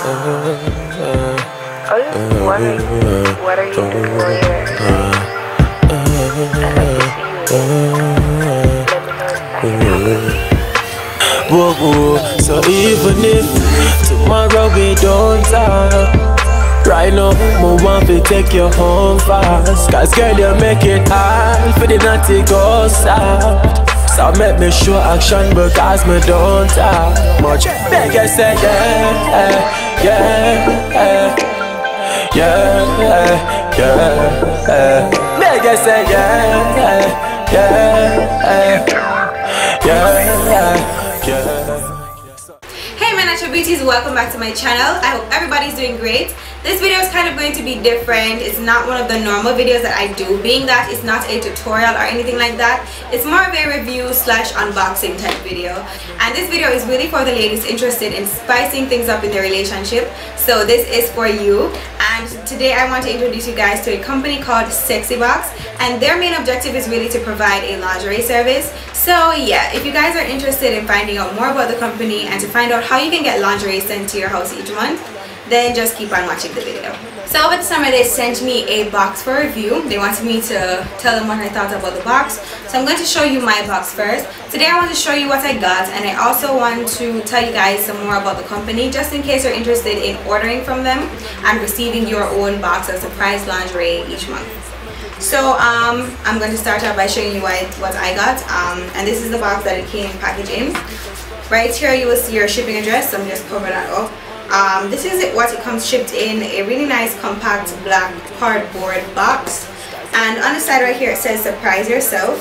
I was just wondering, what are you doing for your So even if tomorrow we don't talk, right now I want to take you home fast. Cause girl you make it hard for the naughty go soft. So make me show action because me don't talk much. Beg you say yeah, yeah, yeah, yeah. Beg you say yeah, yeah, yeah. Hey my natural beauties, welcome back to my channel. I hope everybody's doing great. This video is kind of going to be different. It's not one of the normal videos that I do, being that it's not a tutorial or anything like that. It's more of a review slash unboxing type video, and this video is really for the ladies interested in spicing things up in their relationship. So this is for you, and today I want to introduce you guys to a company called SEXYBOX, and their main objective is really to provide a lingerie service. So yeah, if you guys are interested in finding out more about the company and to find out how you can get lingerie sent to your house each month, then just keep on watching the video. So over the summer they sent me a box for review. They wanted me to tell them what I thought about the box. So I'm going to show you my box first. Today I want to show you what I got, and I also want to tell you guys some more about the company, just in case you're interested in ordering from them and receiving your own box of surprise lingerie each month. So I'm going to start out by showing you what I got, and this is the box that it came packaged in. Right here you will see your shipping address, so I'm just cover that up. This is what it comes shipped in, a really nice compact black cardboard box, and on the side right here it says surprise yourself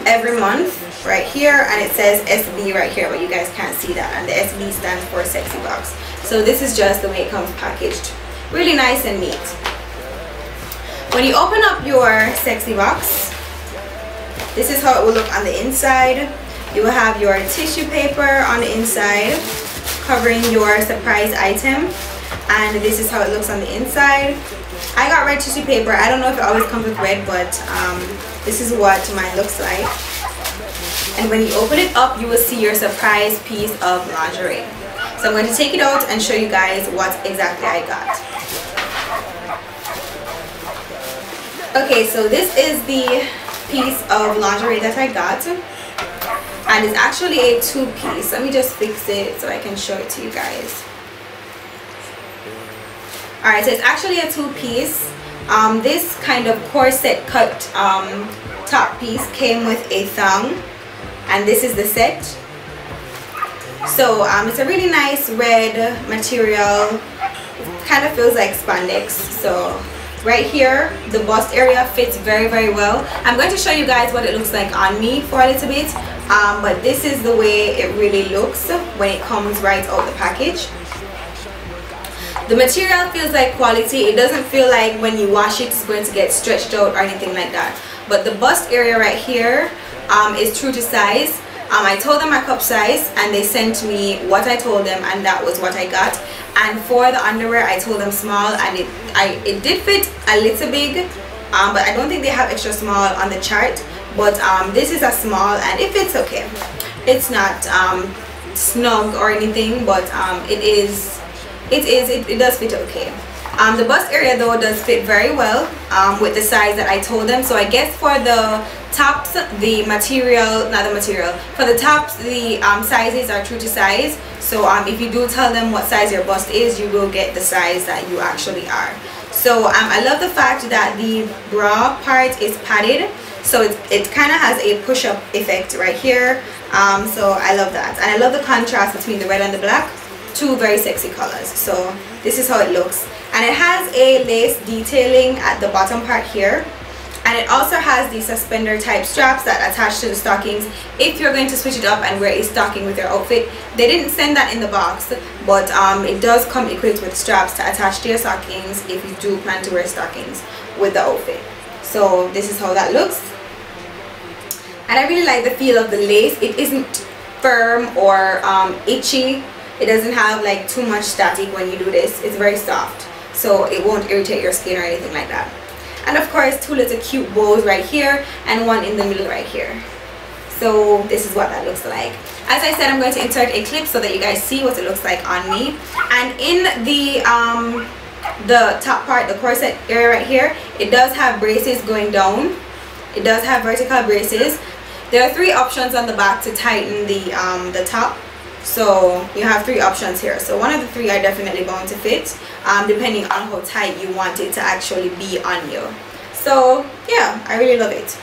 every month right here, and it says SB right here, but you guys can't see that, and the SB stands for SEXYBOX. So this is just the way it comes packaged, really nice and neat. When you open up your SEXYBOX, this is how it will look on the inside. You will have your tissue paper on the inside covering your surprise item, and this is how it looks on the inside. I got red tissue paper. I don't know if it always comes with red, but this is what mine looks like. And when you open it up, you will see your surprise piece of lingerie. So I'm going to take it out and show you guys what exactly I got. Okay, so this is the piece of lingerie that I got, and it's actually a two-piece. Let me just fix it so I can show it to you guys. Alright, so it's actually a two-piece. This kind of corset cut top piece came with a thong, and this is the set. So it's a really nice red material. It kind of feels like spandex. So right here the bust area fits very well. I'm going to show you guys what it looks like on me for a little bit, but this is the way it really looks when it comes right out the package. The material feels like quality. It doesn't feel like when you wash it it's going to get stretched out or anything like that. But the bust area right here is true to size. I told them my cup size, and they sent me what I told them, and that was what I got. And for the underwear I told them small, and it did fit a little big, but I don't think they have extra small on the chart. But this is a small, and it fits okay. It's not snug or anything, but it does fit okay. The bust area though does fit very well with the size that I told them. So I guess for the tops, the material, not the material, for the tops the sizes are true to size. So if you do tell them what size your bust is, you will get the size that you actually are. So I love the fact that the bra part is padded, so it kind of has a push-up effect right here. So I love that, and I love the contrast between the red and the black, two very sexy colors. So this is how it looks, and it has a lace detailing at the bottom part here, and it also has the suspender type straps that attach to the stockings if you're going to switch it up and wear a stocking with your outfit. They didn't send that in the box, but it does come equipped with straps to attach to your stockings if you do plan to wear stockings with the outfit. So this is how that looks, and I really like the feel of the lace. It isn't firm or itchy. It doesn't have like too much static when you do this. It's very soft, so it won't irritate your skin or anything like that. And of course, two little cute bows right here and one in the middle right here. So this is what that looks like. As I said, I'm going to insert a clip so that you guys see what it looks like on me. And in the top part, the corset area right here, it does have braces going down. It does have vertical braces. There are 3 options on the back to tighten the top. So you have 3 options here. So one of the 3 are definitely going to fit, depending on how tight you want it to actually be on you. So yeah, I really love it.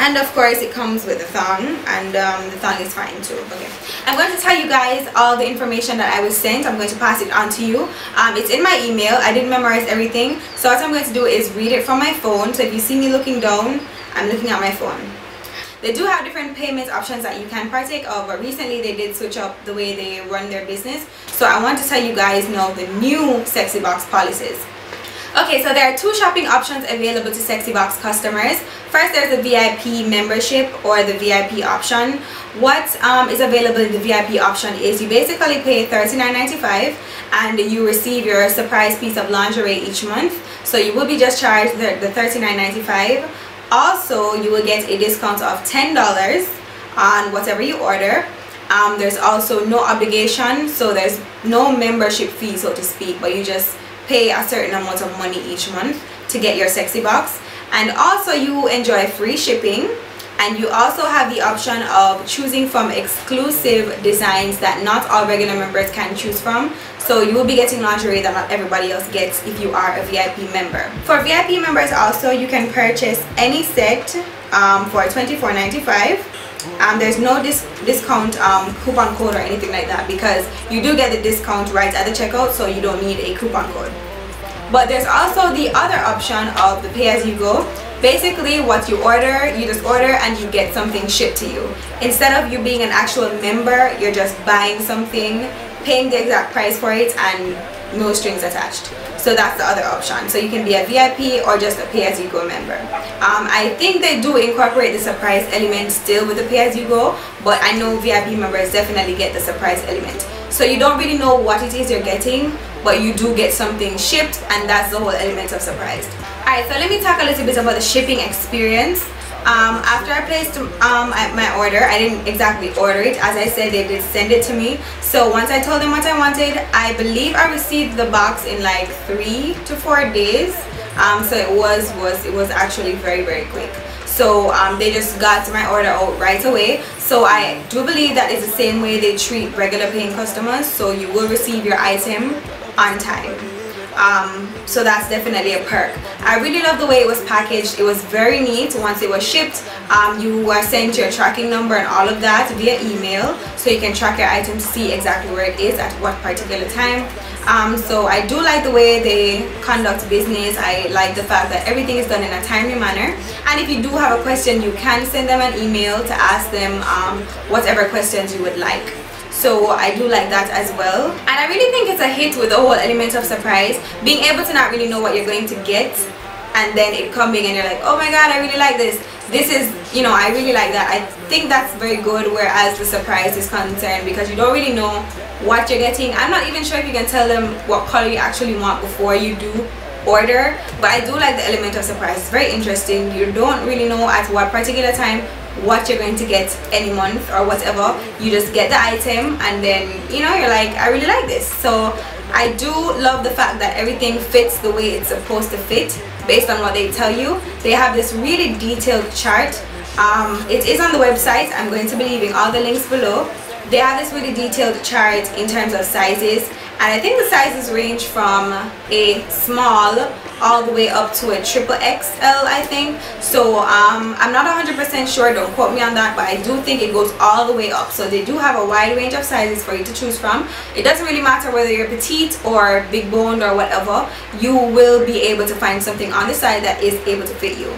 And of course it comes with a thong, and the thong is fine too. Okay, I'm going to tell you guys all the information that I was sent. I'm going to pass it on to you. It's in my email. I didn't memorize everything, so what I'm going to do is read it from my phone. So if you see me looking down, I'm looking at my phone. They do have different payment options that you can partake of, but recently they did switch up the way they run their business. So I want to tell you guys now the new SEXYBOX policies. Okay, so there are 2 shopping options available to SEXYBOX customers. First, there's the VIP membership or the VIP option. What is available in the VIP option is you basically pay $39.95 and you receive your surprise piece of lingerie each month. So you will be just charged the $39.95. Also, you will get a discount of $10 on whatever you order. There's also no obligation, so there's no membership fee, so to speak, but you just pay a certain amount of money each month to get your SEXYBOX. And also you enjoy free shipping, and you also have the option of choosing from exclusive designs that not all regular members can choose from. So you will be getting lingerie that not everybody else gets if you are a VIP member. For VIP members also, you can purchase any set for $24.95. There's no discount coupon code or anything like that, because you do get the discount right at the checkout, so you don't need a coupon code. But there's also the other option of the pay-as-you-go. Basically, what you order, you just order and you get something shipped to you. Instead of you being an actual member, you're just buying something, paying the exact price for it, and no strings attached. So that's the other option. So you can be a VIP or just a pay-as-you-go member. I think they do incorporate the surprise element still with the pay-as-you-go, but I know VIP members definitely get the surprise element. So you don't really know what it is you're getting, but you do get something shipped, and that's the whole element of surprise. Alright, so let me talk a little bit about the shipping experience. After I placed my order, I didn't exactly order it. As I said, they did send it to me. So once I told them what I wanted, I believe I received the box in like 3 to 4 days. So it was actually very, very quick. So they just got my order out right away. So I do believe that is the same way they treat regular paying customers. So you will receive your item on time. So that's definitely a perk. I really love the way it was packaged. It was very neat. Once it was shipped, you were sent your tracking number and all of that via email, so you can track your item to see exactly where it is at what particular time. So I do like the way they conduct business. I like the fact that everything is done in a timely manner, and if you do have a question, you can send them an email to ask them whatever questions you would like. So I do like that as well, and I really think it's a hit with the whole element of surprise, being able to not really know what you're going to get, and then it coming and you're like, oh my god, I really like this. This is, you know, I really like that. I think that's very good, whereas the surprise is concerned because you don't really know what you're getting. I'm not even sure if you can tell them what color you actually want before you do order, but I do like the element of surprise. It's very interesting. You don't really know at what particular time what you're going to get any month or whatever. You just get the item and then, you know, you're like, I really like this. So I do love the fact that everything fits the way it's supposed to fit based on what they tell you. They have this really detailed chart. It is on the website. I'm going to be leaving all the links below. They have this really detailed chart in terms of sizes, and I think the sizes range from a small all the way up to a XXL, I think. So I'm not 100% sure, don't quote me on that, but I do think it goes all the way up. So they do have a wide range of sizes for you to choose from. It doesn't really matter whether you're petite or big boned or whatever, you will be able to find something on the side that is able to fit you.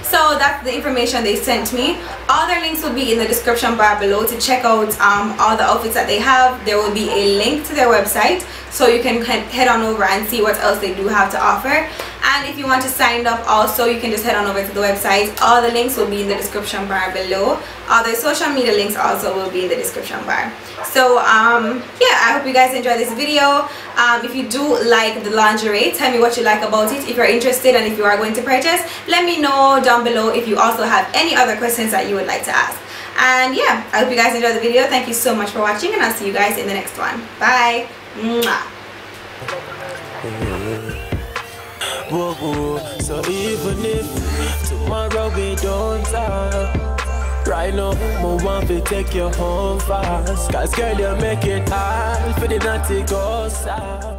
So that's the information they sent me. All their links will be in the description bar below to check out all the outfits that they have. There will be a link to their website, so you can head on over and see what else they do have to offer. And if you want to sign up also, you can just head on over to the website. All the links will be in the description bar below. All the social media links also will be in the description bar. So yeah, I hope you guys enjoy this video. If you do like the lingerie, tell me what you like about it. If you're interested and if you are going to purchase, let me know down below if you also have any other questions that you would like to ask. And yeah, I hope you guys enjoyed the video. Thank you so much for watching, and I'll see you guys in the next one. Bye. Mwah. So even if tomorrow we don't talk, right now I want to take you home fast. Cause girl, you make it hard for the naughty go south.